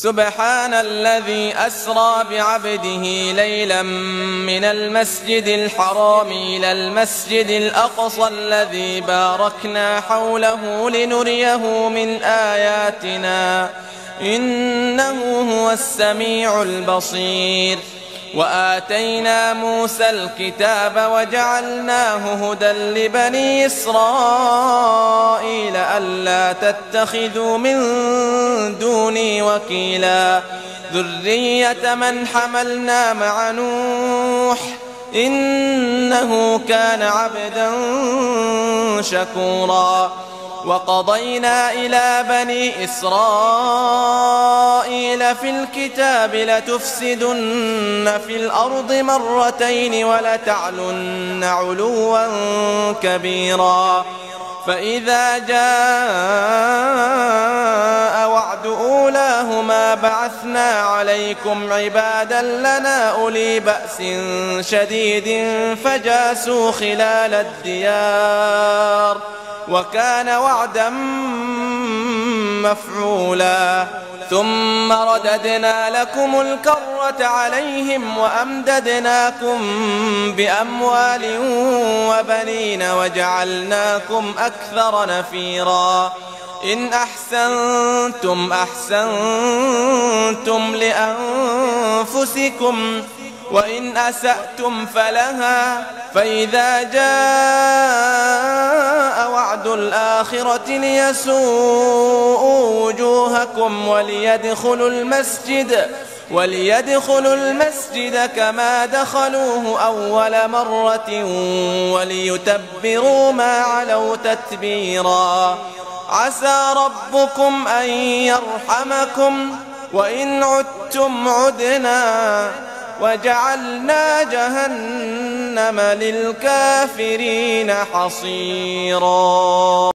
سبحان الذي أسرى بعبده ليلا من المسجد الحرام إلى المسجد الأقصى الذي باركنا حوله لنريه من آياتنا إنه هو السميع البصير. وآتينا موسى الكتاب وجعلناه هدى لبني إسرائيل ألا تتخذوا من دوني وكيلا ذرية من حملنا مع نوح إنه كان عبدا شكورا. وقضينا إلى بني إسرائيل في الكتاب لتفسدن في الأرض مرتين ولتعلن علوا كبيرا. فإذا جاء وعد أولاهما بعثنا عليكم عبادا لنا أولي بأس شديد فجاسوا خلال الديار وكان وعدا مفعولا. ثم رددنا لكم الكرة عليهم وأمددناكم بأموال وبنين وجعلناكم أكثر نفيرا. إن أحسنتم أحسنتم لأنفسكم وإن أسأتم فلها. فإذا جاء وعد الآخرة ليسوءوا وجوهكم وليدخلوا المسجد كما دخلوه أول مرة وليتبروا ما علوا تتبيرا. عسى ربكم أن يرحمكم وإن عدتم عدنا وجعلنا جهنم للكافرين حصيرا.